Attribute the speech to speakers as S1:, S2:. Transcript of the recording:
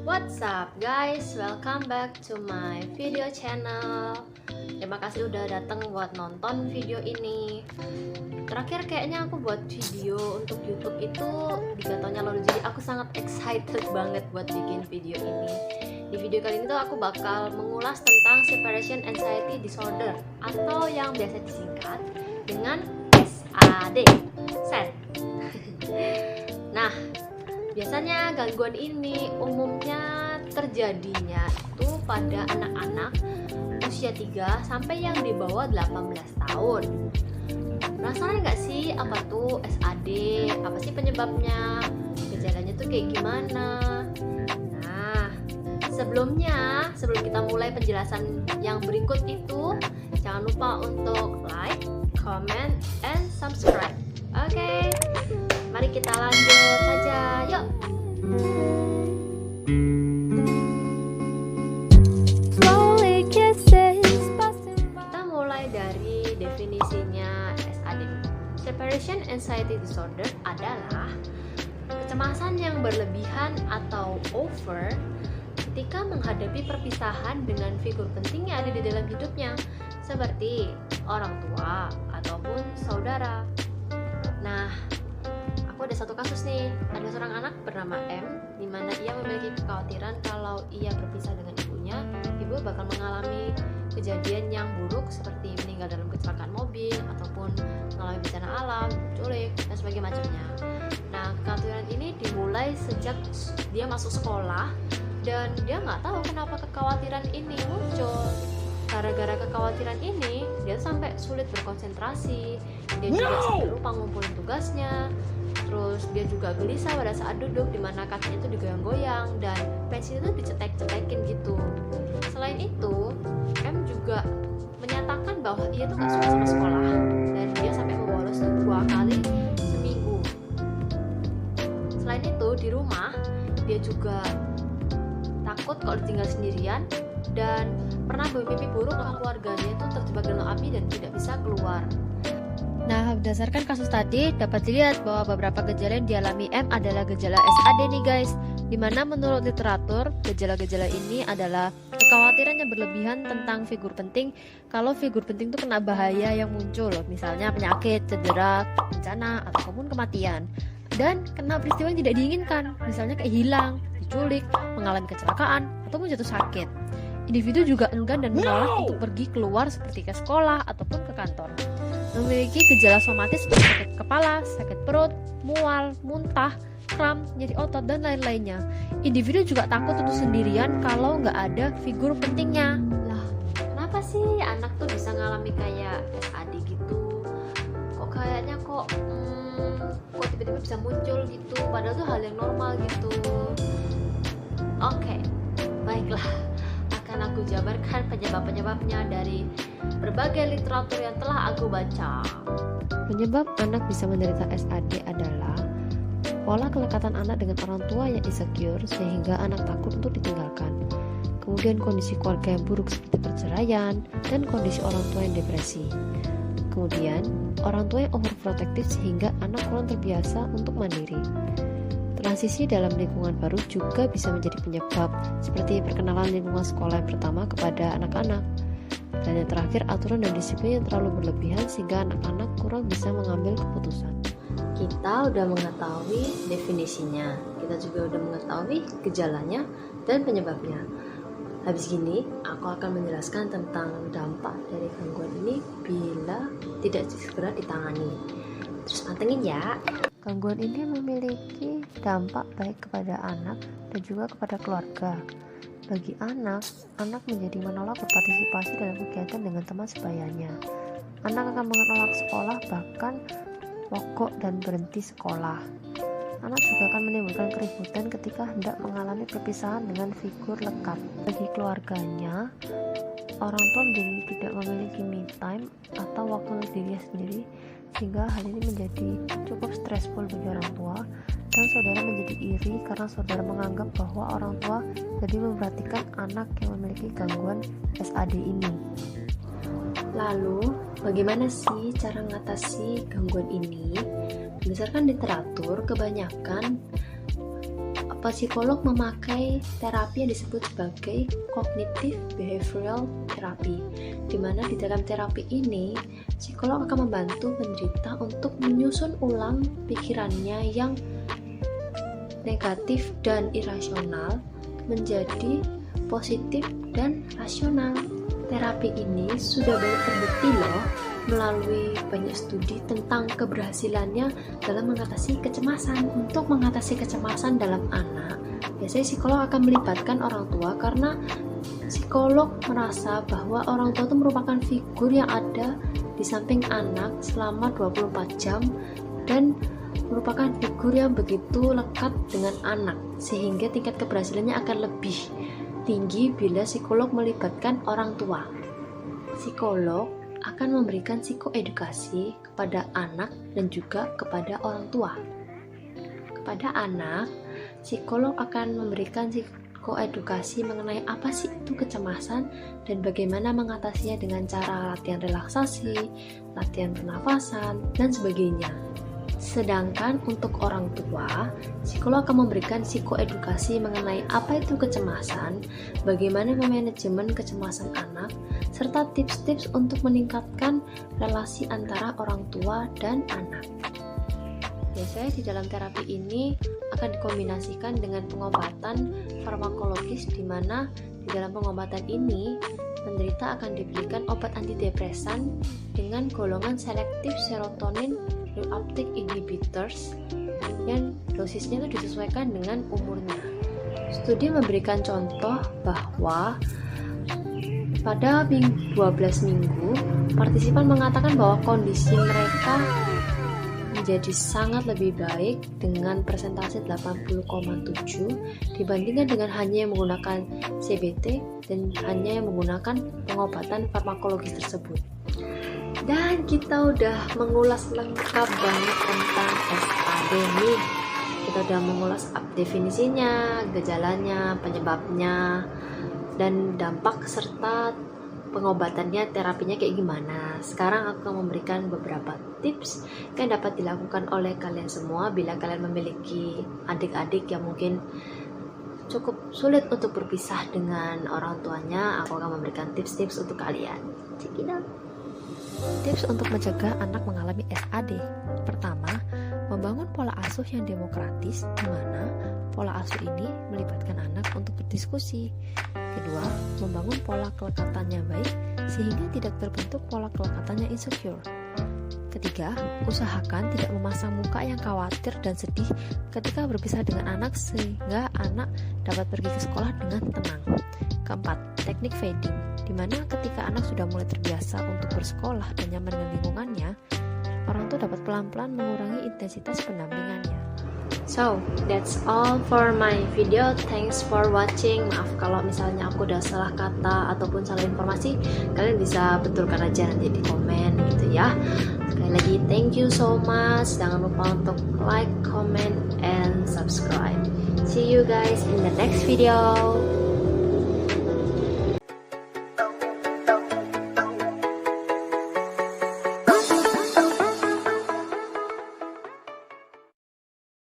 S1: What's up guys, welcome back to my video channel. Terima kasih udah datang buat nonton video ini. Terakhir kayaknya aku buat video untuk YouTube itu di tahunnya lalu, jadi aku sangat excited banget buat bikin video ini. Di video kali ini tuh aku bakal mengulas tentang Separation Anxiety Disorder atau yang biasa disingkat dengan SAD. SAD. Nah, biasanya gangguan ini umumnya terjadinya itu pada anak-anak usia 3 sampai yang di bawah 18 tahun. Penasaran nggak sih apa tuh SAD? Apa sih penyebabnya? Gejalanya tuh kayak gimana? Nah, sebelum kita mulai penjelasan yang berikut itu, jangan lupa untuk like, comment, and subscribe. Oke, mari kita lanjut saja. Yuk. Kita mulai dari definisinya SAD. Separation Anxiety Disorder adalah kecemasan yang berlebihan atau over ketika menghadapi perpisahan dengan figur penting yang ada di dalam hidupnya, seperti orang tua ataupun saudara. Nah, aku ada satu kasus nih. Ada seorang anak bernama M, di mana ia memiliki kekhawatiran kalau ia berpisah dengan ibunya, ibu bakal mengalami kejadian yang buruk seperti meninggal dalam kecelakaan mobil ataupun mengalami bencana alam, culik, dan sebagainya macamnya. Nah, kekhawatiran ini dimulai sejak dia masuk sekolah dan dia nggak tahu kenapa kekhawatiran ini muncul. Gara-gara kekhawatiran ini, dia sampai sulit berkonsentrasi, dia juga sampai lupa ngumpulin tugasnya, terus dia juga gelisah pada saat duduk, dimana kakinya itu digoyang-goyang dan pensil itu dicetek-cetekin gitu. Selain itu, M juga menyatakan bahwa ia tuh gak suka sama sekolah dan dia sampai membolos 2 kali seminggu. Selain itu, di rumah dia juga takut kalau ditinggal sendirian dan pernah bermimpi buruk kalau keluarganya itu terjebak dalam api dan tidak bisa keluar. Nah, berdasarkan kasus tadi dapat dilihat bahwa beberapa gejala yang dialami M adalah gejala SAD nih guys, dimana menurut literatur gejala-gejala ini adalah kekhawatiran yang berlebihan tentang figur penting. Kalau figur penting itu kena bahaya yang muncul, misalnya penyakit, cedera, bencana, ataupun kematian, dan kena peristiwa yang tidak diinginkan, misalnya kayak hilang, diculik, mengalami kecelakaan, ataupun jatuh sakit. Individu juga enggan dan menolak untuk pergi keluar seperti ke sekolah ataupun ke kantor. Memiliki gejala somatis seperti sakit kepala, sakit perut, mual, muntah, kram, nyeri otot, dan lain-lainnya. Individu juga takut untuk sendirian kalau nggak ada figur pentingnya. Lah, kenapa sih anak tuh bisa ngalami kayak SAD gitu? Kok kayaknya kok tiba-tiba bisa muncul gitu, padahal tuh hal yang normal gitu. Oke, baiklah. Aku jabarkan penyebab-penyebabnya dari berbagai literatur yang telah aku baca. Penyebab anak bisa menderita SAD adalah pola kelekatan anak dengan orang tua yang insecure sehingga anak takut untuk ditinggalkan. Kemudian kondisi keluarga yang buruk seperti perceraian dan kondisi orang tua yang depresi. Kemudian orang tua yang overprotective sehingga anak kurang terbiasa untuk mandiri. Transisi dalam lingkungan baru juga bisa menjadi penyebab, seperti perkenalan lingkungan sekolah yang pertama kepada anak-anak. Dan yang terakhir, aturan dan disiplin yang terlalu berlebihan sehingga anak-anak kurang bisa mengambil keputusan. Kita udah mengetahui definisinya, kita juga udah mengetahui gejalanya dan penyebabnya. Habis gini, aku akan menjelaskan tentang dampak dari gangguan ini bila tidak segera ditangani. Terus pantengin ya. Gangguan ini memiliki dampak baik kepada anak dan juga kepada keluarga. Bagi anak menjadi menolak berpartisipasi dalam kegiatan dengan teman sebayanya. Anak akan menolak sekolah, bahkan mogok dan berhenti sekolah. Anak juga akan menimbulkan keributan ketika hendak mengalami perpisahan dengan figur lekat. Bagi keluarganya, orang tua menjadi tidak memiliki me time atau waktu untuk dirinya sendiri, sehingga hal ini menjadi cukup stressful bagi orang tua, dan saudara menjadi iri karena saudara menganggap bahwa orang tua lebih memperhatikan anak yang memiliki gangguan SAD ini. Lalu, bagaimana sih cara mengatasi gangguan ini? Berdasarkan literatur, kebanyakan psikolog memakai terapi yang disebut sebagai cognitive behavioral therapy, di mana di dalam terapi ini psikolog akan membantu penderita untuk menyusun ulang pikirannya yang negatif dan irasional menjadi positif dan rasional. Terapi ini sudah banyak terbukti loh melalui banyak studi tentang keberhasilannya dalam mengatasi kecemasan. Untuk mengatasi kecemasan dalam anak, biasanya psikolog akan melibatkan orang tua karena psikolog merasa bahwa orang tua itu merupakan figur yang ada di samping anak selama 24 jam dan merupakan figur yang begitu lekat dengan anak, sehingga tingkat keberhasilannya akan lebih tinggi bila psikolog melibatkan orang tua. Psikolog akan memberikan psikoedukasi kepada anak dan juga kepada orang tua. Kepada anak, psikolog akan memberikan psikoedukasi mengenai apa sih itu kecemasan dan bagaimana mengatasinya dengan cara latihan relaksasi, latihan pernafasan, dan sebagainya. Sedangkan untuk orang tua, psikolog akan memberikan psikoedukasi mengenai apa itu kecemasan, bagaimana memanajemen kecemasan anak, serta tips-tips untuk meningkatkan relasi antara orang tua dan anak. Biasanya di dalam terapi ini akan dikombinasikan dengan pengobatan farmakologis, di mana di dalam pengobatan ini penderita akan diberikan obat antidepresan dengan golongan selektif serotonin reuptake inhibitors yang dosisnya itu disesuaikan dengan umurnya. Studi memberikan contoh bahwa pada 12 minggu, partisipan mengatakan bahwa kondisi mereka menjadi sangat lebih baik dengan persentase 80,7 dibandingkan dengan hanya yang menggunakan CBT dan hanya yang menggunakan pengobatan farmakologis tersebut. Dan kita udah mengulas lengkap banget tentang SAD nih. Kita udah mengulas definisinya, gejalanya, penyebabnya, dan dampak serta pengobatannya, terapinya kayak gimana. Sekarang aku akan memberikan beberapa tips yang dapat dilakukan oleh kalian semua bila kalian memiliki adik-adik yang mungkin cukup sulit untuk berpisah dengan orang tuanya. Aku akan memberikan tips-tips untuk kalian. Check it out. Tips untuk mencegah anak mengalami SAD. Pertama, membangun pola asuh yang demokratis, di mana pola asuh ini melibatkan anak untuk berdiskusi. Kedua, membangun pola kelekatan yang baik sehingga tidak terbentuk pola kelekatan yang insecure. Ketiga, usahakan tidak memasang muka yang khawatir dan sedih ketika berpisah dengan anak sehingga anak dapat pergi ke sekolah dengan tenang. Keempat, teknik fading, di mana ketika anak sudah mulai terbiasa untuk bersekolah dan nyaman dengan lingkungannya, orang tua dapat pelan-pelan mengurangi intensitas pendampingannya. So, that's all for my video. Thanks for watching. Maaf kalau misalnya aku udah salah kata ataupun salah informasi. Kalian bisa betulkan aja nanti di komen gitu ya. Sekali lagi, thank you so much. Jangan lupa untuk like, comment, and subscribe. See you guys in the next video.